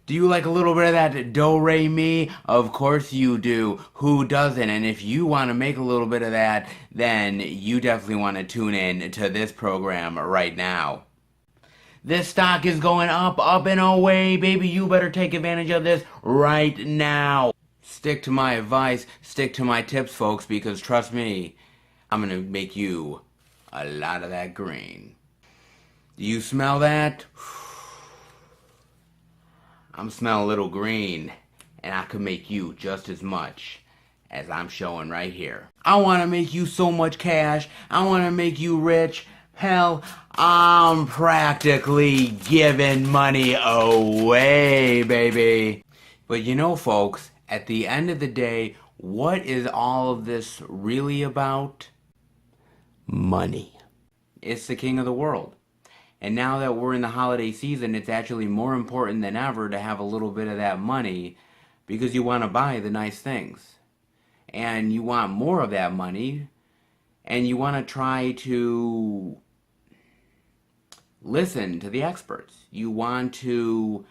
Do you like a little bit of that do-re-mi? Of course you do. Who doesn't? And if you want to make a little bit of that, then you definitely want to tune in to this program right now. This stock is going up, up and away, baby. You better take advantage of this right now. Stick to my advice, stick to my tips, folks, because trust me, I'm going to make you a lot of that green. Do you smell that? I'm smelling a little green, and I could make you just as much as I'm showing right here. I want to make you so much cash. I want to make you rich. Hell, I'm practically giving money away, baby. But you know, folks, at the end of the day, what is all of this really about? Money. It's the king of the world. And now that we're in the holiday season, it's actually more important than ever to have a little bit of that money because you want to buy the nice things. And you want more of that money, and you want to try to listen to the experts. You want to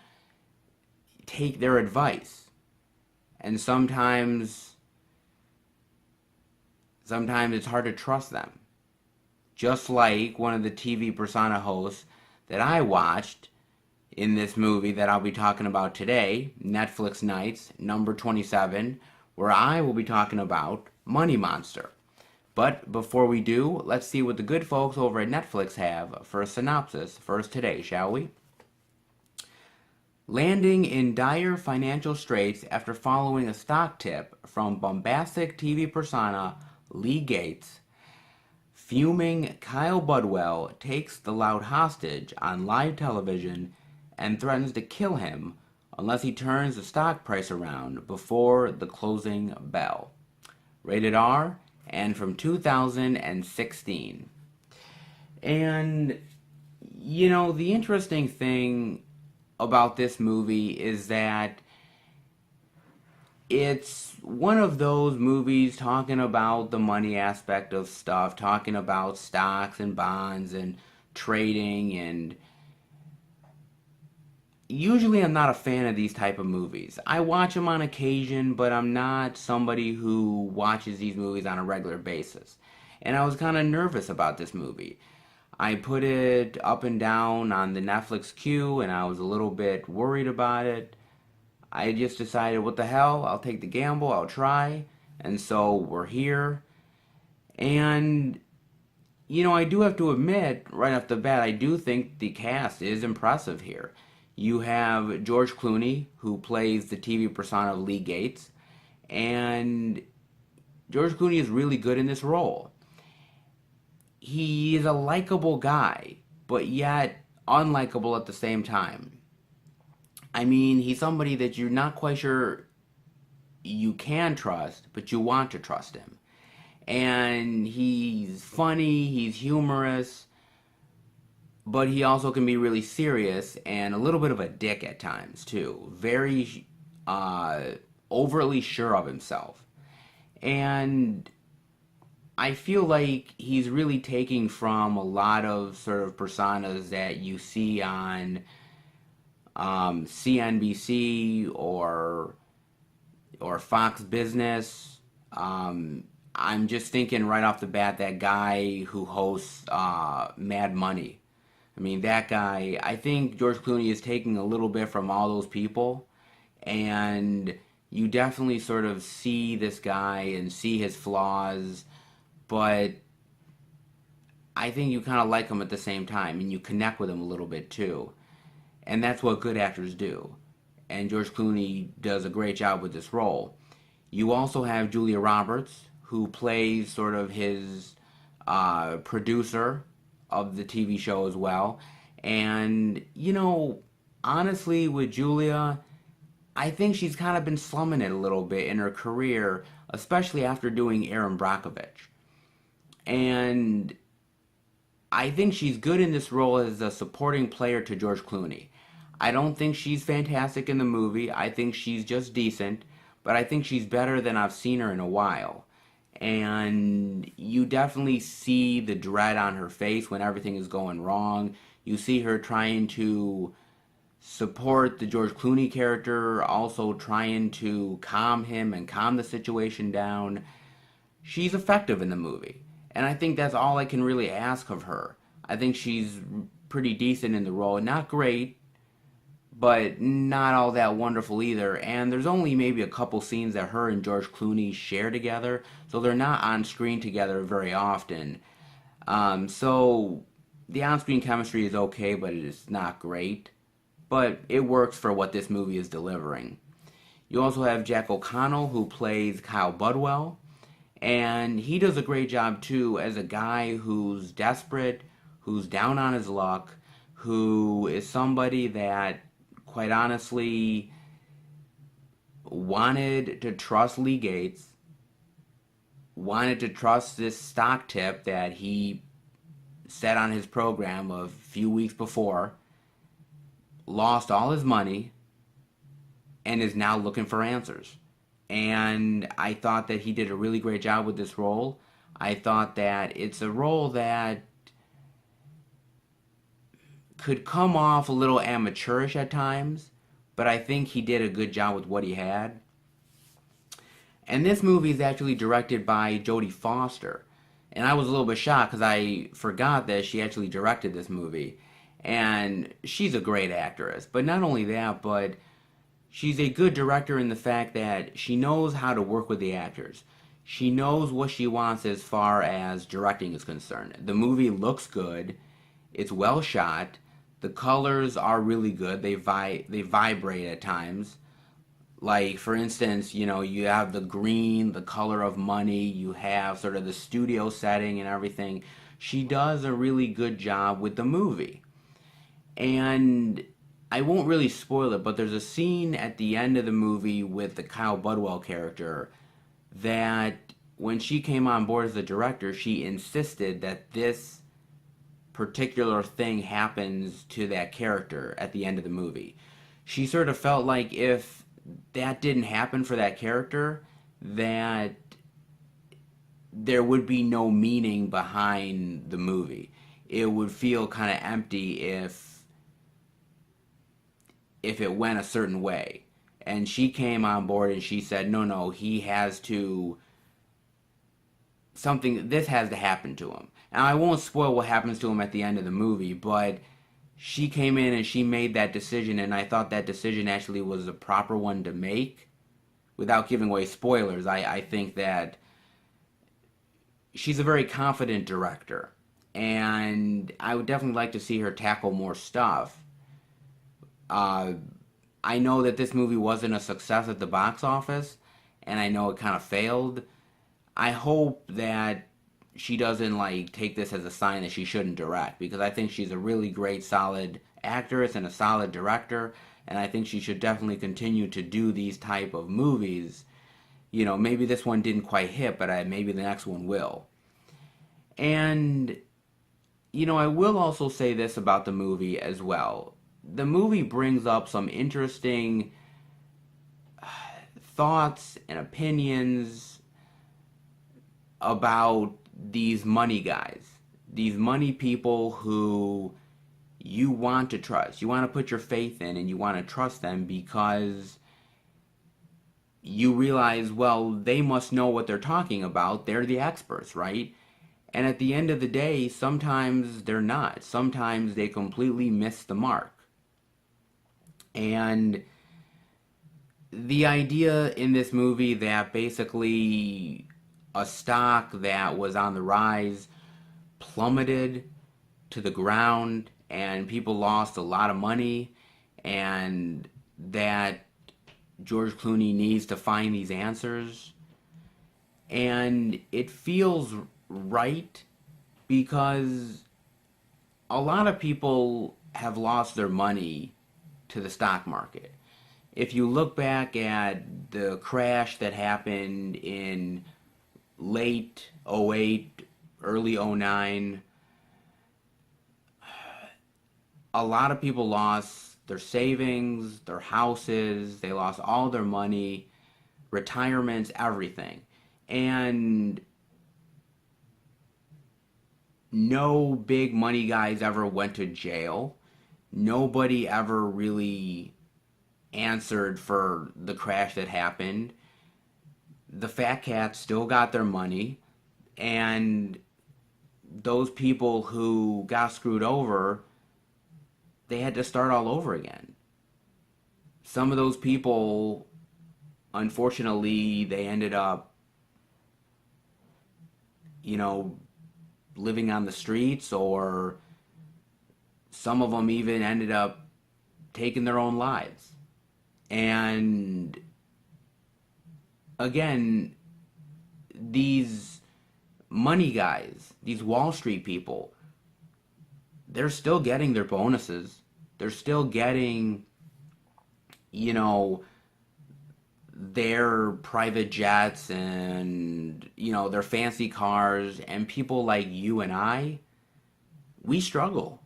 take their advice. And sometimes it's hard to trust them. Just like one of the TV persona hosts that I watched in this movie that I'll be talking about today, Netflix Nights, number 27, where I will be talking about Money Monster. But before we do, let's see what the good folks over at Netflix have for a synopsis for us today, shall we? Landing in dire financial straits after following a stock tip from bombastic TV persona Lee Gates, fuming Kyle Budwell takes the loud hostage on live television and threatens to kill him unless he turns the stock price around before the closing bell. Rated R and from 2016. And, you know, the interesting thing about this movie is that it's one of those movies talking about the money aspect of stuff, talking about stocks and bonds and trading, and usually I'm not a fan of these type of movies. I watch them on occasion, but I'm not somebody who watches these movies on a regular basis. And I was kind of nervous about this movie. I put it up and down on the Netflix queue, and I was a little bit worried about it. I just decided, what the hell, I'll take the gamble, I'll try, and so we're here. And, you know, I do have to admit, right off the bat, I do think the cast is impressive here. You have George Clooney, who plays the TV persona of Lee Gates, and George Clooney is really good in this role. He is a likable guy, but yet unlikable at the same time. I mean, he's somebody that you're not quite sure you can trust, but you want to trust him. And he's funny, he's humorous, but he also can be really serious and a little bit of a dick at times, too. Very overly sure of himself. And I feel like he's really taking from a lot of sort of personas that you see on CNBC or Fox Business. I'm just thinking right off the bat, that guy who hosts Mad Money. I mean, that guy, I think George Clooney is taking a little bit from all those people, and you definitely sort of see this guy and see his flaws, but I think you kind of like him at the same time, and you connect with him a little bit too. And that's what good actors do. And George Clooney does a great job with this role. You also have Julia Roberts, who plays sort of his producer of the TV show as well. And, you know, honestly, with Julia, I think she's kind of been slumming it a little bit in her career, especially after doing Erin Brockovich. And I think she's good in this role as a supporting player to George Clooney. I don't think she's fantastic in the movie. I think she's just decent, but I think she's better than I've seen her in a while. And you definitely see the dread on her face when everything is going wrong. You see her trying to support the George Clooney character, also trying to calm him and calm the situation down. She's effective in the movie. And I think that's all I can really ask of her. I think she's pretty decent in the role. Not great, but not all that wonderful either. And there's only maybe a couple scenes that her and George Clooney share together, so they're not on screen together very often. So the on screen chemistry is okay, but it is not great. But it works for what this movie is delivering. You also have Jack O'Connell, who plays Kyle Budwell, and he does a great job too as a guy who's desperate, who's down on his luck, who is somebody that, quite honestly, wanted to trust Lee Gates, wanted to trust this stock tip that he said on his program a few weeks before, lost all his money, and is now looking for answers. And I thought that he did a really great job with this role. I thought that it's a role that could come off a little amateurish at times, but I think he did a good job with what he had. And this movie is actually directed by Jodie Foster. And I was a little bit shocked because I forgot that she actually directed this movie. And she's a great actress. But not only that, but she's a good director in the fact that she knows how to work with the actors. She knows what she wants as far as directing is concerned. The movie looks good. It's well shot. The colors are really good. They vibrate at times. Like, for instance, you have the green, the color of money. You have sort of the studio setting and everything. She does a really good job with the movie. And I won't really spoil it, but there's a scene at the end of the movie with the Kyle Budwell character that when she came on board as the director, she insisted that this particular thing happens to that character at the end of the movie. She sort of felt like if that didn't happen for that character, that there would be no meaning behind the movie. It would feel kind of empty if it went a certain way. And she came on board and she said, no, he has to, this has to happen to him. Now, I won't spoil what happens to him at the end of the movie, but she came in and she made that decision, and I thought that decision actually was the proper one to make. Without giving away spoilers, I think that she's a very confident director, and I would definitely like to see her tackle more stuff. I know that this movie wasn't a success at the box office, and I know it kind of failed. I hope that she doesn't take this as a sign that she shouldn't direct, because I think she's a really great, solid actress and a solid director, and I think she should definitely continue to do these type of movies. Maybe this one didn't quite hit, but maybe the next one will. And I will also say this about the movie as well. The movie brings up some interesting thoughts and opinions about these money guys, these money people who you want to trust. You want to put your faith in and you want to trust them because you realize, well, they must know what they're talking about. They're the experts, right? And at the end of the day, sometimes they're not. Sometimes they completely miss the mark. And the idea in this movie that basically a stock that was on the rise plummeted to the ground and people lost a lot of money, and that George Clooney needs to find these answers. And it feels right because a lot of people have lost their money to the stock market. If you look back at the crash that happened in late '08, early '09, a lot of people lost their savings, their houses, they lost all their money, retirements, everything. And no big money guys ever went to jail. Nobody ever really answered for the crash that happened. The fat cats still got their money, and those people who got screwed over, they had to start all over again. Some of those people, unfortunately, they ended up, you know, living on the streets, or some of them even ended up taking their own lives. And again, these money guys, these Wall Street people, they're still getting their bonuses. They're still getting, you know, their private jets and, their fancy cars. And people like you and I, we struggle.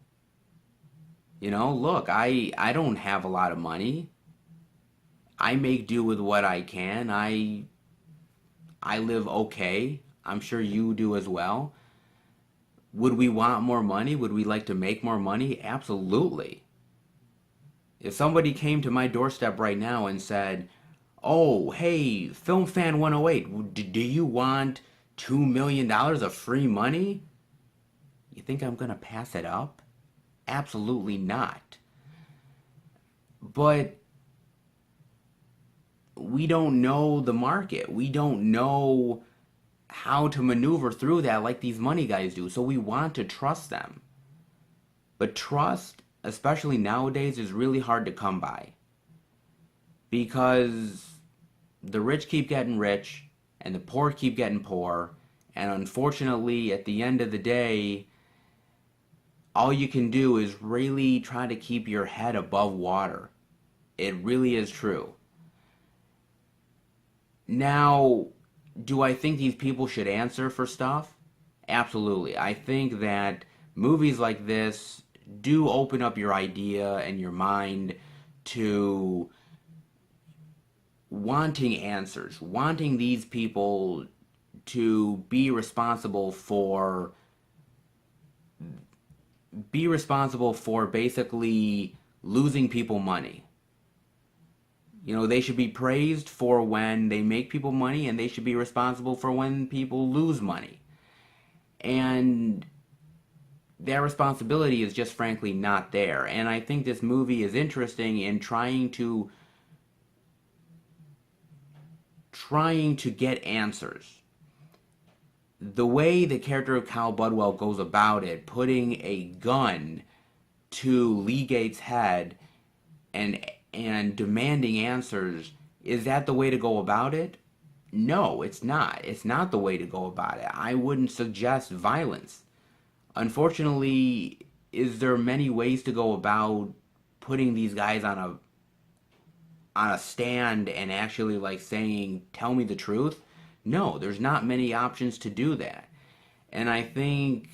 Look, I don't have a lot of money. I make do with what I can. I live okay. I'm sure you do as well. Would we want more money? Would we like to make more money? Absolutely. If somebody came to my doorstep right now and said, "Oh, hey, Film Fan 108, do you want $2 million of free money?" You think I'm going to pass it up? Absolutely not. But we don't know the market. We don't know how to maneuver through that like these money guys do. So we want to trust them. But trust, especially nowadays, is really hard to come by. Because the rich keep getting rich and the poor keep getting poor. And unfortunately, at the end of the day, all you can do is really try to keep your head above water. It really is true. Now, do I think these people should answer for stuff? Absolutely. I think that movies like this do open up your idea and your mind to wanting answers, wanting these people to be responsible for basically losing people money. They should be praised for when they make people money, and they should be responsible for when people lose money. And that responsibility is just frankly not there. And I think this movie is interesting in trying to get answers. The way the character of Cal Budwell goes about it, putting a gun to Lee Gates' head and demanding answers, is that the way to go about it? No, it's not. It's not the way to go about it. I wouldn't suggest violence. Unfortunately, is there many ways to go about putting these guys on a stand and actually like saying, "Tell me the truth"? No, there's not many options to do that. And I think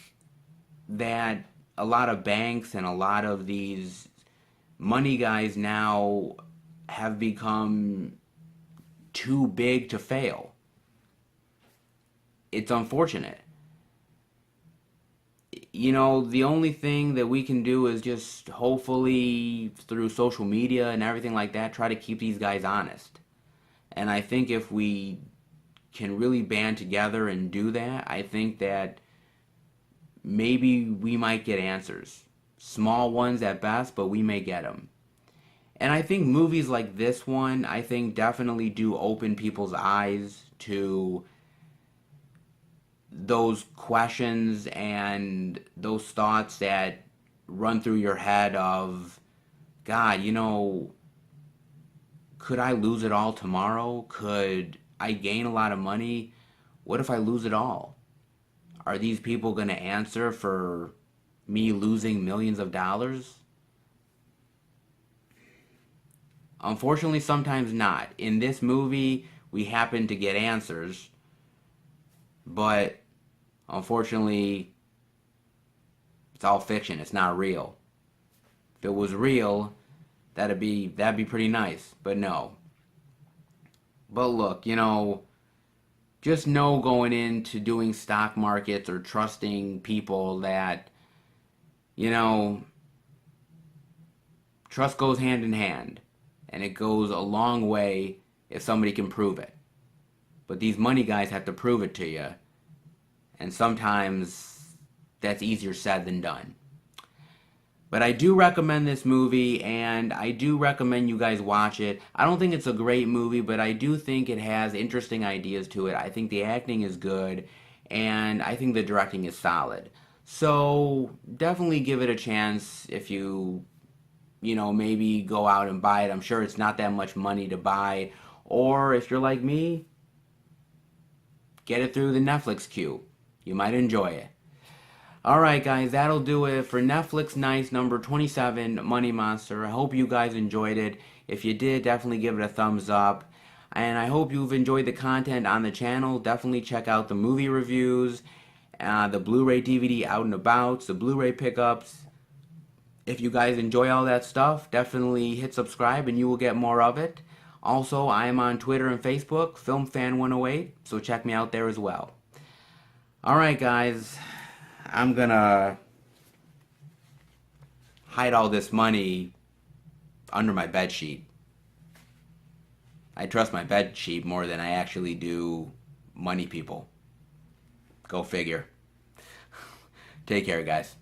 that a lot of banks and a lot of these money guys now have become too big to fail. It's unfortunate. The only thing that we can do is just hopefully through social media and everything like that, try to keep these guys honest. And I think if we can really band together and do that, I think that maybe we might get answers. Small ones at best, but we may get them. And I think movies like this one, I think definitely do open people's eyes to those questions and those thoughts that run through your head of, God, could I lose it all tomorrow? Could I gain a lot of money? What if I lose it all? Are these people going to answer for me losing millions of dollars? Unfortunately, sometimes not. In this movie, we happen to get answers, but unfortunately, it's all fiction. It's not real. If it was real, that'd be pretty nice, but no. But look, just know going into doing stock markets or trusting people that, you know, Trust goes hand in hand, and it goes a long way if somebody can prove it. But these money guys have to prove it to you, and sometimes that's easier said than done. But I do recommend this movie, and I do recommend you guys watch it. I don't think it's a great movie, but I do think it has interesting ideas to it. I think the acting is good, and I think the directing is solid. So definitely give it a chance if you maybe go out and buy it. I'm sure it's not that much money to buy. Or if you're like me, get it through the Netflix queue. You might enjoy it. Alright guys, that'll do it for Netflix Nights number 27, Money Monster. I hope you guys enjoyed it. If you did, definitely give it a thumbs up. And I hope you've enjoyed the content on the channel. Definitely check out the movie reviews, the Blu-ray DVD out and about, the Blu-ray pickups. If you guys enjoy all that stuff, definitely hit subscribe and you will get more of it. Also, I am on Twitter and Facebook, FilmFan108, so check me out there as well. Alright guys, I'm gonna hide all this money under my bed sheet. I trust my bed sheet more than I actually do money people. Go figure. Take care, guys.